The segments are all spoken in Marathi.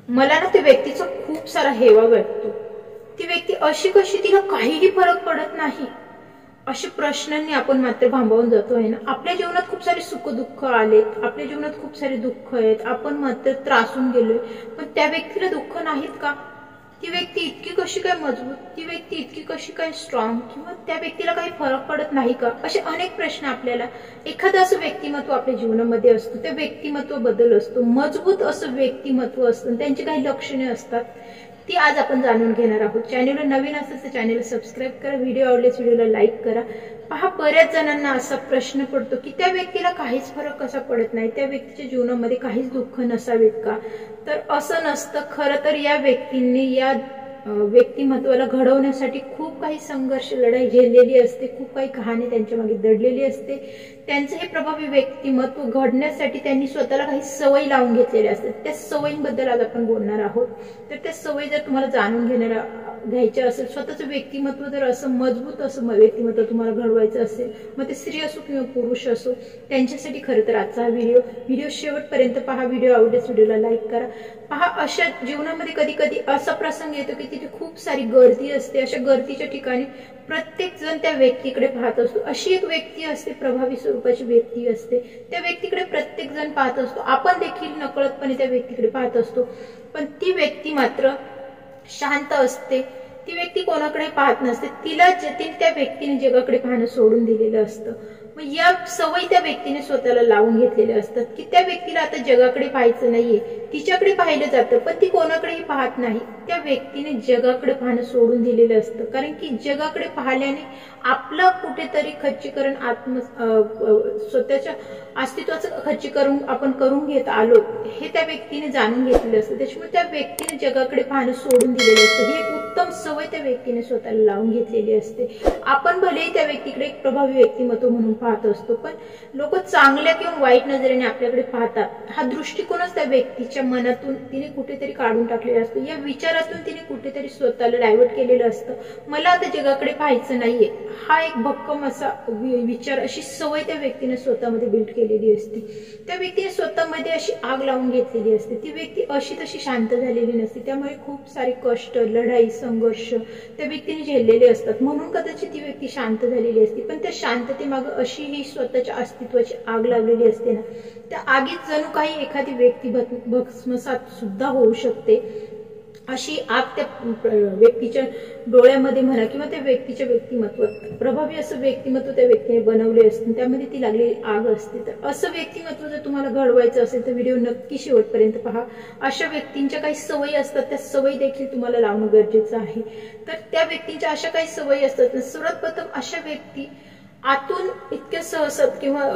मला ना त्या व्यक्तीचा खूप सारा हेवा वाटतो. ती व्यक्ती अशी कशी, तिला काहीही फरक पडत नाही. अशा प्रश्नांनी आपण मात्र भांबावून जातोय ना. आपल्या जीवनात खूप सारे सुख दुःख आलेत, आपल्या जीवनात खूप सारे दुःख आहेत, आपण मात्र त्रासून गेलोय. पण त्या व्यक्तीला दुःख नाहीत का? ती व्यक्ती इतकी कशी काय मजबूत, ती व्यक्ती इतकी कशी काय स्ट्रॉंग, किंवा त्या व्यक्तीला काही फरक पडत नाही का? असे अनेक प्रश्न आपल्याला. एखादं असं व्यक्तिमत्व आपल्या जीवनामध्ये असतं, त्या व्यक्तिमत्वाबद्दल असतो, मजबूत असं व्यक्तिमत्व असतं, त्यांची काही लक्षणे असतात, ती आज आपण जाणून घेणार आहोत. चॅनलवर नवीन असेल तर चॅनलला सबस्क्राईब करा, व्हिडिओ आवडल्यास व्हिडिओला लाईक करा. पहा, बऱ्याच जणांना असा प्रश्न पडतो की त्या व्यक्तीला काहीच फरक कसा पडत नाही, त्या व्यक्तीच्या जीवनामध्ये काहीच दुःख नसावेत का? तर असं नसतं. खरं तर या व्यक्तींनी या व्यक्तिमत्वाला घडवण्यासाठी खूप काही संघर्ष, लढाई झेललेली असते, खूप काही कहाणी त्यांच्या मागे दडलेली असते. त्यांचे हे प्रभावी व्यक्तिमत्व घडण्यासाठी त्यांनी स्वतःला काही सवयी लावून घेतलेल्या असतात. त्या सवयींबद्दल आज आपण बोलणार आहोत. तर त्या सवयी जर तुम्हाला जाणून घ्यायच्या असेल, स्वतःचं व्यक्तिमत्व जर असं मजबूत असं व्यक्तिमत्व तुम्हाला घडवायचं असेल, मग ते स्त्री असो किंवा पुरुष असो, त्यांच्यासाठी खरं तर आजचा हा व्हिडिओ शेवटपर्यंत पहा. व्हिडिओ आवडल्यास व्हिडिओला लाईक करा. पहा, अशा जीवनामध्ये कधी कधी असा प्रसंग येतो की तिथे खूप सारी गर्दी असते. अशा गर्दीच्या ठिकाणी प्रत्येक जण त्या व्यक्तीकडे पाहत असतो. अशी एक व्यक्ती असते, प्रभावी स्वरूपाची व्यक्ती असते, त्या व्यक्तीकडे प्रत्येक जण पाहत असतो. आपण देखील नकळतपणे त्या व्यक्तीकडे पाहत असतो. पण ती व्यक्ती मात्र शांत असते. ती व्यक्ती कोणाकडे पाहत नसते. तिला त्या व्यक्तीने जगाकडे पाहणं सोडून दिलेलं असतं. मग या सवयी त्या व्यक्तीने स्वतःला लावून घेतलेल्या असतात की त्या व्यक्तीला आता जगाकडे पाहायचं नाहीये, तिच्याकडे पाहिलं जातं पण ती कोणाकडेही पाहत नाही. त्या व्यक्तीने जगाकडे पाहणं सोडून दिलेलं असतं, कारण की जगाकडे पाहिल्याने आपलं कुठेतरी खच्चीकरण, स्वतःच्या अस्तित्वाचं खच्चीकरण आपण करून घेत आलो हे त्या व्यक्तीने जाणून घेतलेलं असतं. त्याच्यामुळे त्या व्यक्तीने जगाकडे पाहणं सोडून दिलेलं असतं. ही एक उत्तम सवय त्या व्यक्तीने स्वतःला लावून घेतलेली असते. आपण भलेही त्या व्यक्तीकडे एक प्रभावी व्यक्तिमत्व म्हणून पाहत असतो, पण लोक चांगल्या किंवा वाईट नजरेने आपल्याकडे पाहतात. हा दृष्टिकोनच त्या व्यक्तीच्या मनातून तिने कुठेतरी काढून टाकलेला असतो. या विचारातून तिने कुठेतरी स्वतःला डायव्हर्ट केलेलं असतं. मला आता जगाकडे पाहायचं नाहीये, हा एक भक्कम असा विचार, अशी सवय त्या व्यक्तीने स्वतःमध्ये बिल्ड केलेली असते. त्या व्यक्तीने स्वतःमध्ये अशी आग लावून घेतलेली असते. ती व्यक्ती अशी तशी शांत झालेली नसते. त्यामुळे खूप सारे कष्ट, लढाई, संघर्ष त्या व्यक्तीने झेललेले असतात. म्हणून कदाचित ती व्यक्ती शांत झालेली असते. पण त्या शांततेमागे अशी ही स्वतःच्या अस्तित्वाची आग लावलेली असते ना, त्या आगीत जणू काही एखादी व्यक्ती भस्मसात सुद्धा होऊ शकते. अशी आग त्या व्यक्तीच्या डोळ्यामध्ये म्हणा किंवा त्या व्यक्तीच्या व्यक्तिमत्वात, प्रभावी असं व्यक्तिमत्व त्या व्यक्तीने बनवले असते, त्यामध्ये ती लागलेली आग असते. तर असं व्यक्तिमत्व जर तुम्हाला घडवायचं असेल तर व्हिडिओ नक्की शेवटपर्यंत पहा. अशा व्यक्तींच्या काही सवयी असतात, त्या सवयी देखील तुम्हाला लावणं गरजेचं आहे. तर त्या व्यक्तींच्या अशा काही सवयी असतात. सर्वात प्रथम, अशा व्यक्ती आतून इतक्या सहसत किंवा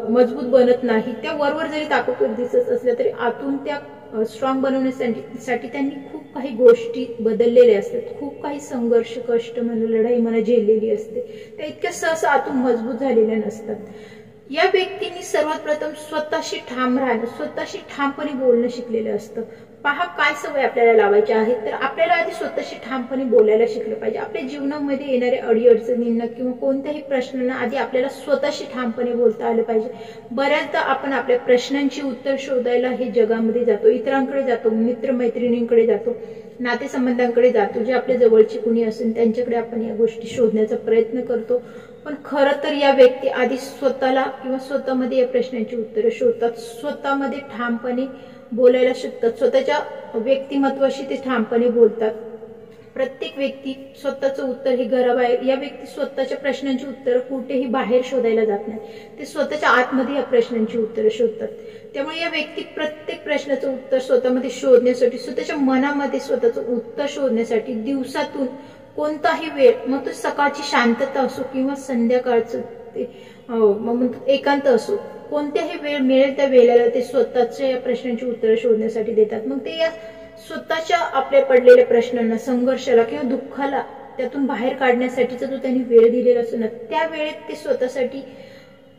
मजबूत बनत नाही. त्या वरवर जरी ताकदवर दिसत असल्या तरी आतून त्या स्ट्रॉंग बनवण्यासाठी त्यांनी खूप काही गोष्टी बदललेल्या असतात. खूप काही संघर्ष, कष्ट म्हणा, लढाई म्हणा झेललेली असते. त्या इतक्या सहसा आतून मजबूत झालेल्या नसतात. या व्यक्तींनी सर्वात प्रथम स्वतःशी ठाम राहणं, स्वतःशी ठामपणे बोलणं शिकलेलं असतं. पहा, काय सवय आपल्याला लावायच्या आहेत. तर आपल्याला आधी स्वतःशी ठामपणे बोलायला शिकलं पाहिजे. आपल्या जीवनामध्ये येणाऱ्या अडीअडचणींना किंवा कोणत्याही प्रश्नांना आधी आपल्याला स्वतःशी ठामपणे बोलता आलं पाहिजे. बऱ्याचदा आपण आपल्या प्रश्नांची उत्तर शोधायला हे जगामध्ये जातो, इतरांकडे जातो, मित्रमैत्रिणींकडे जातो, नातेसंबंधांकडे जातो, जे आपल्या जवळची कुणी असेल त्यांच्याकडे आपण या गोष्टी शोधण्याचा प्रयत्न करतो. पण खरं तर या व्यक्ती आधी स्वतःला किंवा स्वतःमध्ये या प्रश्नांची उत्तरं शोधतात, स्वतःमध्ये ठामपणे बोलायला शिकतात, स्वतःच्या व्यक्तिमत्वाशी ते ठामपणे बोलतात. प्रत्येक व्यक्ती स्वतःचं उत्तर हे घराबाहेर, या व्यक्ती स्वतःच्या प्रश्नांची उत्तरं कुठेही बाहेर शोधायला जात नाही, ते स्वतःच्या आतमध्ये या प्रश्नांची उत्तरं शोधतात. त्यामुळे या व्यक्ती प्रत्येक प्रश्नाचं उत्तर स्वतःमध्ये शोधण्यासाठी, स्वतःच्या मनामध्ये स्वतःचं उत्तर शोधण्यासाठी दिवसातून कोणताही वेळ, मग तो सकाळची शांतता असो किंवा संध्याकाळचं ते एकांत असो, कोणत्याही वेळ मिळेल त्या वेळेला ते स्वतःच्या या प्रश्नांची उत्तरं शोधण्यासाठी देतात. मग ते या स्वतःच्या आपल्या पडलेल्या प्रश्नांना, संघर्षाला किंवा दुःखाला त्यातून बाहेर काढण्यासाठीचा जो त्यांनी वेळ दिलेला असतो ना, त्या वेळेत ते स्वतःसाठी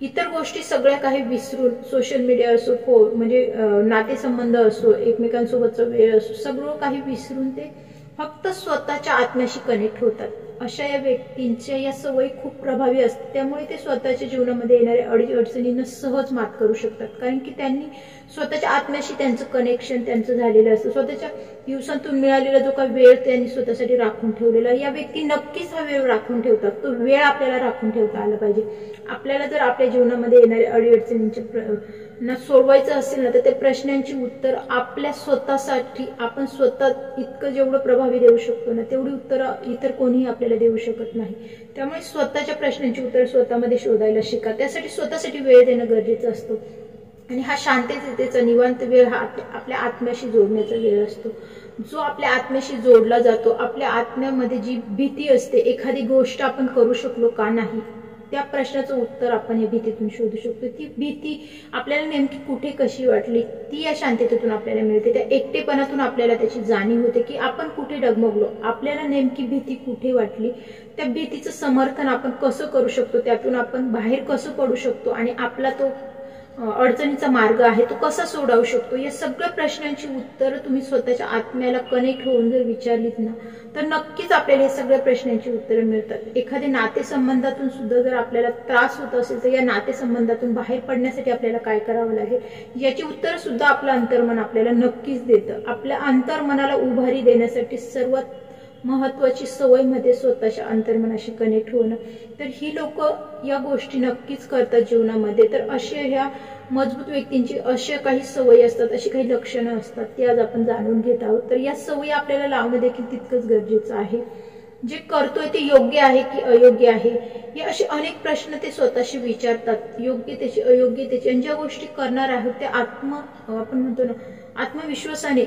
इतर गोष्टी सगळ्या काही विसरून, सोशल मीडिया असो, म्हणजे नातेसंबंध असो, एकमेकांसोबतचा वेळ असो, सगळं काही विसरून ते फक्त स्वतःच्या आत्म्याशी कनेक्ट होतात. अशा या व्यक्तींच्या या सवयी खूप प्रभावी असतात, त्यामुळे ते स्वतःच्या जीवनामध्ये येणाऱ्या अडचणींना सहज मात करू शकतात. कारण की त्यांनी स्वतःच्या आत्म्याशी त्यांचं कनेक्शन त्यांचं झालेलं असतं. स्वतःच्या दिवसातून मिळालेला जो काही वेळ त्यांनी स्वतःसाठी राखून ठेवलेला, या व्यक्ती नक्कीच हा वेळ राखून ठेवतात. तो वेळ आपल्याला राखून ठेवता आला पाहिजे. आपल्याला जर आपल्या जीवनामध्ये येणाऱ्या अडचणींच्या सोडवायचं असेल ना, तर त्या प्रश्नांची उत्तर आपल्या स्वतःसाठी आपण स्वतः इतकं जेवढं प्रभावी देऊ शकतो ना, तेवढी उत्तरं इतर कोणीही आपल्याला देऊ शकत नाही. त्यामुळे स्वतःच्या प्रश्नांची उत्तर स्वतःमध्ये शोधायला शिका. त्यासाठी स्वतःसाठी वेळ देणं गरजेचं असतं. आणि हा शांततेचा निवांत वेळ हा आपल्या आत्म्याशी जोडण्याचा वेळ असतो. जो आपल्या आत्म्याशी जोडला जातो, आपल्या आत्म्यामध्ये जी भीती असते, एखादी गोष्ट आपण करू शकलो का नाही, त्या प्रश्नाचं उत्तर आपण या भीतीतून शोधू शकतो. ती भीती आपल्याला नेमकी कुठे कशी वाटली, ती या शांततेतून आपल्याला मिळते. त्या एकटेपणातून आपल्याला त्याची जाणीव होते की आपण कुठे डगमगलो, आपल्याला नेमकी भीती कुठे वाटली, त्या भीतीचं समर्थन आपण कसं करू शकतो, त्यातून आपण बाहेर कसं पडू शकतो आणि आपला तो अडचणीचा मार्ग आहे तो कसा सोडवू शकतो, या सगळ्या प्रश्नांची उत्तरं तुम्ही स्वतःच्या आत्म्याला कनेक्ट होऊन जर विचारलीत ना, तर नक्कीच आपल्याला या सगळ्या प्रश्नांची उत्तरं मिळतात. एखाद्या नातेसंबंधातून सुद्धा जर आपल्याला त्रास होत असेल, तर या नातेसंबंधातून बाहेर पडण्यासाठी आपल्याला काय करावं लागेल, याची उत्तरं सुद्धा आपलं अंतर्मन आपल्याला नक्कीच देतं. आपल्या अंतर्मनाला उभारी देण्यासाठी सर्वात महत्वाची सवय मध्ये स्वतःच्या अंतर्मनाशी कनेक्ट होणं. तर ही लोक या गोष्टी नक्कीच करतात जीवनामध्ये. तर अशा ह्या मजबूत व्यक्तींची अशा काही सवयी असतात, अशी काही लक्षणं असतात, ती आज आपण जाणून घेत आहोत. तर या सवयी आपल्याला लावणं देखील तितकंच गरजेचं आहे. जे करतोय ते योग्य आहे की अयोग्य आहे, हे असे अनेक प्रश्न ते स्वतःशी विचारतात. योग्यतेची अयोग्यतेची, आणि ज्या गोष्टी करणार आहोत त्या आपण म्हणतो ना आत्मविश्वासाने,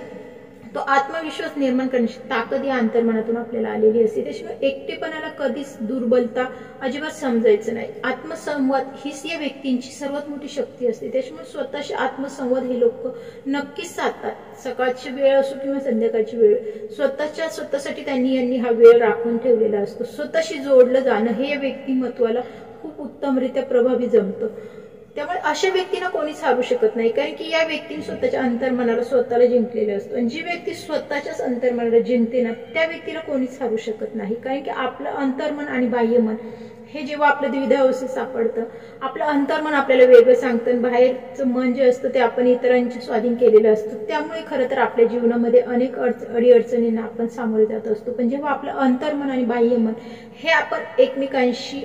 तो आत्मविश्वास निर्माण करण्याची ताकद या अंतर्मनातून आपल्याला आलेली असते. त्याशिवाय एकटेपणाला कधीच दुर्बलता अजिबात समजायचं नाही. आत्मसंवाद हीच या व्यक्तींची सर्वात मोठी शक्ती असते. त्याच्यामुळे स्वतःशी आत्मसंवाद हे लोक नक्कीच साधतात. सकाळची वेळ असो किंवा संध्याकाळची वेळ, स्वतःसाठी यांनी हा वेळ राखून ठेवलेला असतो. स्वतःशी जोडलं जाणं हे या व्यक्तिमत्वाला खूप उत्तमरित्या प्रभावी जमतं. त्यामुळे अशा व्यक्तींना कोणीच हारू शकत नाही, कारण की या व्यक्तीने स्वतःच्या अंतर्मनाला स्वतःला जिंकलेलं असतं. आणि जी व्यक्ती स्वतःच्याच अंतर्मनाला जिंकते ना, त्या व्यक्तीला कोणीच हारू शकत नाही. कारण की आपलं अंतर्मन आणि बाह्यमन हे जेव्हा आपलं द्विधावस्थेत सापडतं, आपलं अंतर्मन आपल्याला वेगळं सांगतं आणि बाहेरचं मन जे असतं ते आपण इतरांच्या स्वाधीन केलेलं असतं. त्यामुळे खरं तर आपल्या जीवनामध्ये अनेक अडीअडचणींना आपण सामोरे जात असतो. पण जेव्हा आपलं अंतर्मन आणि बाह्यमन हे आपण एकमेकांशी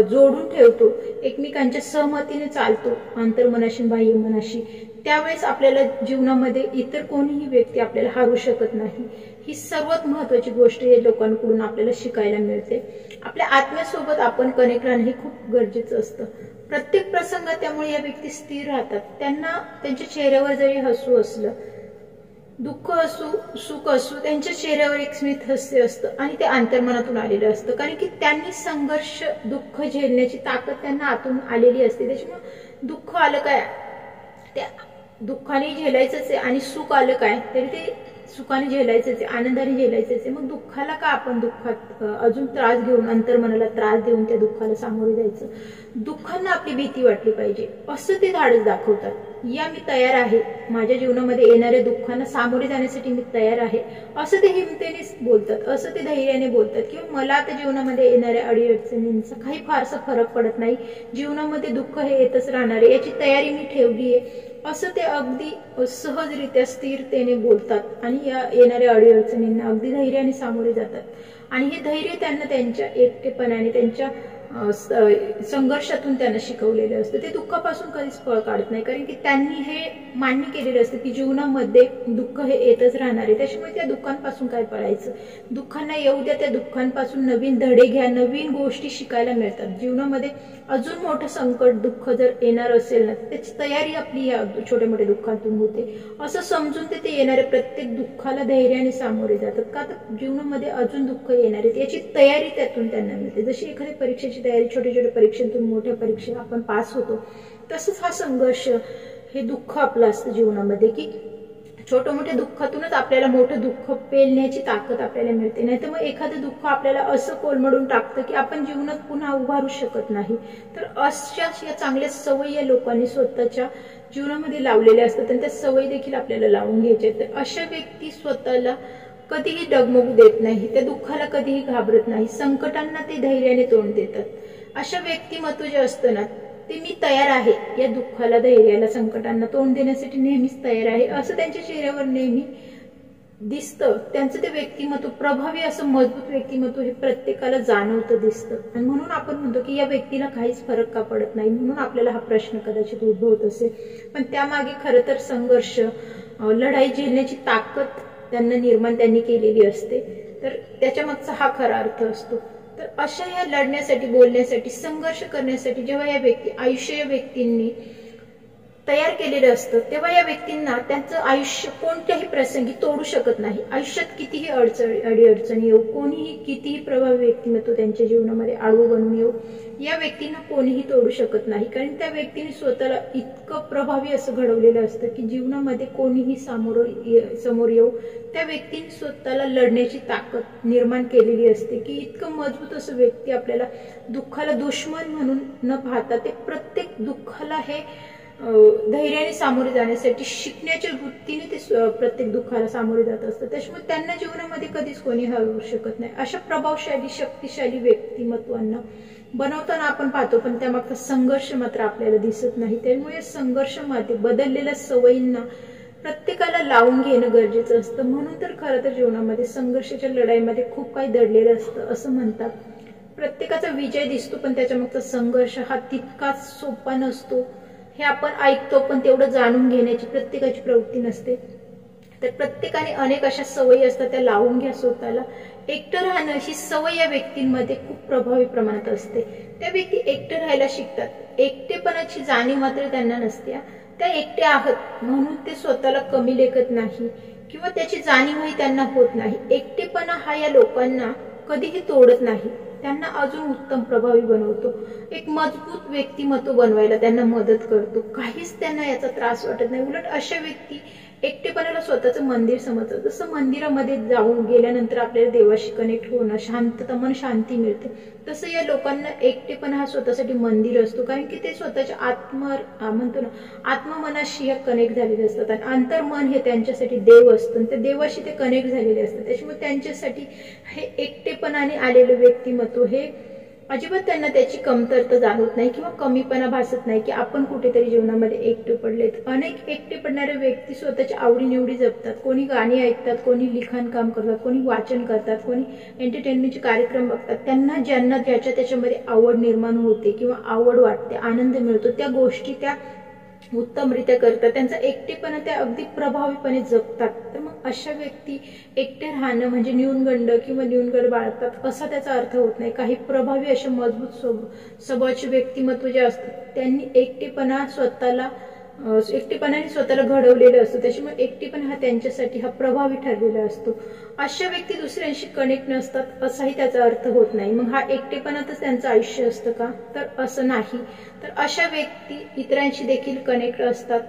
जोडून ठेवतो, एकमेकांच्या सहमतीने चालतो अंतर्मनाशी बाह्यमनाशी, त्यावेळेस आपल्याला जीवनामध्ये इतर कोणीही व्यक्ती आपल्याला हारू शकत नाही. ही सर्वात महत्वाची गोष्ट या लोकांकडून आपल्याला शिकायला मिळते. आपल्या आत्म्यासोबत आपण कनेक्ट राहणं हे खूप गरजेचं असतं. प्रत्येक प्रसंगात त्यामुळे या व्यक्ती स्थिर राहतात. त्यांना त्यांच्या चेहऱ्यावर जरी हसू असलं, दुःख असू सुख असू, त्यांच्या चेहऱ्यावर एक स्मित हास्य असतं आणि ते अंतर्मनातून आलेलं असतं. कारण की त्यांनी संघर्ष दुःख झेलण्याची ताकद त्यांना आतून आलेली असते. त्याच्यामुळे दुःख आलं काय, त्या दुःखाने झेलायचंच आहे, आणि सुख आलं काय तरी ते सुखाने झेलायचंच आहे, आनंदाने झेलायचंच आहे. मग दुःखाला का आपण दुःखात अजून त्रास घेऊन, अंतर्मनाला त्रास देऊन त्या दुःखाला सामोरे जायचं. दुःखांना आपली भीती वाटली पाहिजे असं ते धाडस दाखवतात. या मी तयार आहे, माझ्या जीवनामध्ये येणाऱ्या दुःखांना सामोरे जाण्यासाठी मी तयार आहे, असं ते हिमतेने बोलतात, असं ते धैर्याने बोलतात. किंवा मला आता जीवनामध्ये येणाऱ्या अडीअडचणींचा काही फारसा फरक पडत नाही, जीवनामध्ये दुःख हे येतच राहणार आहे, याची तयारी मी ठेवली आहे, असं ते अगदी सहजरित्या स्थिरतेने बोलतात आणि या येणाऱ्या अडीअडचणींना अगदी धैर्याने सामोरे जातात. आणि हे धैर्य त्यांना त्यांच्या एकटेपणाने, त्यांच्या संघर्षातून त्यांना शिकवलेलं असतं. ते दुःखापासून कधीच पळ काढत नाही, कारण की त्यांनी हे मान्य केलेलं असतं की जीवनामध्ये दुःख हे येतच राहणार आहे. त्याच्यामुळे त्या दुःखांपासून काय पळायचं, दुःखांना येऊ द्या, त्या दुःखांपासून नवीन धडे घ्या, नवीन गोष्टी शिकायला मिळतात. जीवनामध्ये अजून मोठं संकट दुःख जर येणार असेल ना, त्याची तयारी आपली या छोट्या मोठ्या दुःखातून होते, असं समजून ते येणाऱ्या प्रत्येक दुःखाला धैर्याने सामोरे जातात. का तर जीवनामध्ये अजून दुःख येणार आहे, याची तयारी त्यातून त्यांना मिळते. जशी एखाद्या परीक्षेची तयारी, छोट्या छोट्या परीक्षांतून मोठ्या परीक्षा आपण पास होतो, तसंच हा संघर्ष हे दुःख आपलं असतं जीवनामध्ये, की छोट्या मोठ्या दुःखातूनच आपल्याला मोठं दुःख पेलण्याची ताकद आपल्याला मिळते. नाही तर मग एखादं दुःख आपल्याला असं कोलमडून टाकतं की आपण जीवनात पुन्हा उभारू शकत नाही. तर अशाच या चांगल्या सवयी या लोकांनी स्वतःच्या जीवनामध्ये लावलेल्या असतात आणि त्या सवयी देखील आपल्याला लावून घ्यायच्या. तर अशा व्यक्ती स्वतःला कधीही डगमगू देत नाही, त्या दुःखाला कधीही घाबरत नाही, संकटांना ते धैर्याने तोंड देतात। अशा व्यक्तिमत्व जे असतं ना ते मी तयार आहे, या दुःखाला धैर्याला संकटांना तोंड देण्यासाठी नेहमीच तयार आहे असं त्यांच्या चेहऱ्यावर नेहमी दिसतं। त्यांचं ते व्यक्तिमत्व प्रभावी असं मजबूत व्यक्तिमत्व हे प्रत्येकाला जाणवतं दिसतं। आणि म्हणून आपण म्हणतो की या व्यक्तीला काहीच फरक का पडत नाही, म्हणून आपल्याला हा प्रश्न कदाचित उद्भवत असेल। पण त्यामागे खरं तर संघर्ष, लढाई झेलण्याची ताकद त्यांनी केलेली असते, तर त्याच्या मागचा हा खरा अर्थ असतो। तर अशा या लढण्यासाठी, बोलण्यासाठी, संघर्ष करण्यासाठी जेव्हा या व्यक्तींनी तयार केलेलं असतं तेव्हा या व्यक्तींना त्यांचं आयुष्य कोणत्याही प्रसंगी तोडू शकत नाही। आयुष्यात कितीही अडीअडचणी येऊ, कोणीही कितीही प्रभावी व्यक्तिमत्व त्यांच्या जीवनामध्ये आडवं बनून येऊ, या व्यक्तींना कोणीही तोडू शकत नाही। कारण त्या व्यक्तीने स्वतःला इतकं प्रभावी असं घडवलेलं असतं की जीवनामध्ये कोणीही समोर येऊ त्या व्यक्तीने स्वतःला लढण्याची ताकद निर्माण केलेली असते की इतकं मजबूत असं व्यक्ती आपल्याला दुःखाला दुश्मन म्हणून न पाहता ते प्रत्येक दुःखाला हे धैर्याने सामोरे जाण्यासाठी शिकण्याच्या वृत्तीने ते प्रत्येक दुःखाला सामोरे जात असतात। त्याच्यामुळे त्यांना जीवनामध्ये कधीच कोणी हरवू शकत नाही। अशा प्रभावशाली, शक्तिशाली व्यक्तिमत्वांना बनवताना आपण पाहतो, पण त्यामागचा संघर्ष मात्र आपल्याला दिसत नाही। त्यामुळे संघर्षामध्ये बदललेल्या सवयींना प्रत्येकाला लावून घेणं गरजेचं असतं। म्हणून तर खरं तर जीवनामध्ये संघर्षाच्या लढाईमध्ये खूप काही दडलेलं असतं असं म्हणतात। प्रत्येकाचा विजय दिसतो, पण त्याच्या मागचा संघर्ष हा तितकाच सोपा नसतो हे आपण ऐकतो, पण तेवढं जाणून घेण्याची प्रत्येकाची प्रवृत्ती नसते। तर प्रत्येकाने अनेक अशा सवयी असतात, त्या लावून घ्या स्वतःला। एकटं राहणं ही सवय या व्यक्तींमध्ये खूप प्रभावी प्रमाणात असते। त्या व्यक्ती एकटं राहायला शिकतात, एकटेपणाची जाणीव मात्र त्यांना नसते। त्या एकट्या आहात म्हणून ते स्वतःला कमी लेखत नाही किंवा त्याची जाणीवही त्यांना होत नाही। एकटेपणा हा या लोकांना कधीही तोडत नाही, त्यांना अजून उत्तम प्रभावी बनवतो, एक मजबूत व्यक्तिमत्व बनवायला त्यांना मदत करतो। काहीच त्यांना याचा त्रास वाटत नाही। उलट अशा व्यक्ती एकटेपणाला स्वतःचं मंदिर समजतात। जसं मंदिरामध्ये जाऊन गेल्यानंतर आपल्याला देवाशी कनेक्ट होणं, शांतता, मन शांती मिळते, तसं या लोकांना एकटेपणा हा स्वतःसाठी मंदिर असतो। कारण की ते स्वतःच्या आत्ममनाशी कनेक्ट झालेले असतात आणि अंतर्मन हे त्यांच्यासाठी देव असतं, त्या देवाशी ते कनेक्ट झालेले असतात। त्याच्यामुळे त्यांच्यासाठी हे एकटेपणाने आलेलं व्यक्तिमत्व हे अजिबात त्यांना त्याची कमतरता जाणवत नाही किंवा कमीपणा भासत नाही की आपण कुठेतरी जीवनामध्ये एकटे पडलेत। अनेक एकटे पडणारे व्यक्ती स्वतःच्या आवडीनिवडी जपतात, कोणी गाणी ऐकतात, कोणी लिखाण काम करतात, कोणी वाचन करतात, कोणी एंटरटेनमेंटचे कार्यक्रम बघतात। त्यांना ज्यांना ज्याच्या त्याच्यामध्ये आवड निर्माण होते किंवा आवड वाटते, आनंद मिळतो, त्या गोष्टी त्या उत्तमरित्या करतात, त्यांचा एकटेपणा त्या अगदी प्रभावीपणे जगतात। तर मग अशा व्यक्ती एकटे राहणं म्हणजे न्यूनगंड किंवा न्यूनगंड बाळगतात असा त्याचा अर्थ होत नाही। काही प्रभावी असे मजबूत स्वभावाचे व्यक्तिमत्व जे असतात त्यांनी एकटेपणाने स्वतःला घडवलेलं असतं, त्याच्यामुळे एकटेपणा हा त्यांच्यासाठी हा प्रभावी ठरलेला असतो। अशा व्यक्ती दुसऱ्यांशी कनेक्ट नसतात असाही त्याचा अर्थ होत नाही। मग हा एकटेपणातच त्यांचं आयुष्य असतं का? तर असं नाही। तर अशा व्यक्ती इतरांशी देखील कनेक्ट असतात,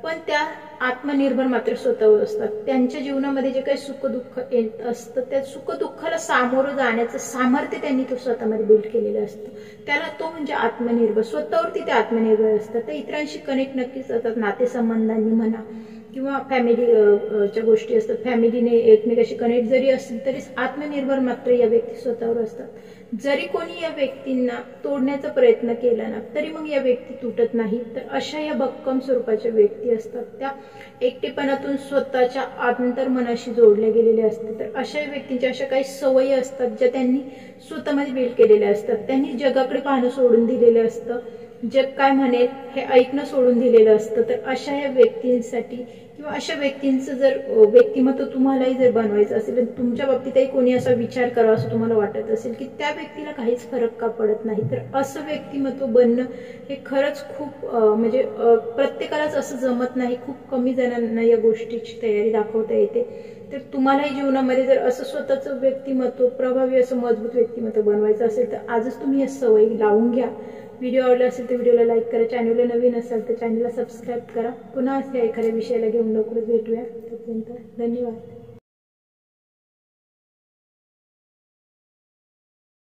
पण त्या आत्मनिर्भर मात्र स्वतःवर असतात। त्यांच्या जीवनामध्ये जे काही सुखदुःख येत असतं त्या सुखदुःखाला सामोरं जाण्याचं सामर्थ्य त्यांनी तो स्वतःमध्ये बिल्ड केलेलं असतं, त्याला तो म्हणजे आत्मनिर्भर। स्वतःवरती ते आत्मनिर्भर असतात, ते इतरांशी कनेक्ट नक्कीच असतात, नातेसंबंधांनी म्हणा किंवा फॅमिलीच्या गोष्टी असतात, फॅमिलीने एकमेकाशी कनेक्ट जरी असतील तरी आत्मनिर्भर मात्र या व्यक्ती स्वतःवर असतात। जरी कोणी या व्यक्तींना तोडण्याचा प्रयत्न केला ना तरी मग या व्यक्ती तुटत नाही। तर अशा या भक्कम स्वरूपाच्या व्यक्ती असतात, त्या एकटेपणातून स्वतःच्या अंतर्मनाशी जोडल्या गेलेल्या असतात। तर अशा व्यक्तींच्या अशा काही सवयी असतात ज्या त्यांनी स्वतःमध्ये बिल्ड केलेल्या असतात। त्यांनी जगाकडे पाहणं सोडून दिलेलं असतं, जग काय म्हणेल हे ऐकणं सोडून दिलेलं असतं। तर अशा या व्यक्तींसाठी किंवा अशा व्यक्तींचं जर व्यक्तिमत्व तुम्हालाही जर बनवायचं असेल, तुमच्या बाबतीतही कोणी असा विचार करावा असं तुम्हाला वाटत असेल की त्या व्यक्तीला काहीच फरक का पडत नाही, तर असं व्यक्तिमत्व बनणं हे खरंच खूप प्रत्येकालाच असं जमत नाही। खूप कमी जणांना या गोष्टीची तयारी दाखवता येते। तर तुम्हालाही जीवनामध्ये जर असं स्वतःचं व्यक्तिमत्व प्रभावी असं मजबूत व्यक्तिमत्व बनवायचं असेल तर आजच तुम्ही या सवयी लावून घ्या। व्हिडिओ आवडला असेल तर व्हिडिओला लाईक करा, चॅनलला नवीन असाल तर चॅनलला सबस्क्राईब करा। पुन्हा अशा एखाद्या विषयाला घेऊन लवकरच भेटूया, तोपर्यंत धन्यवाद।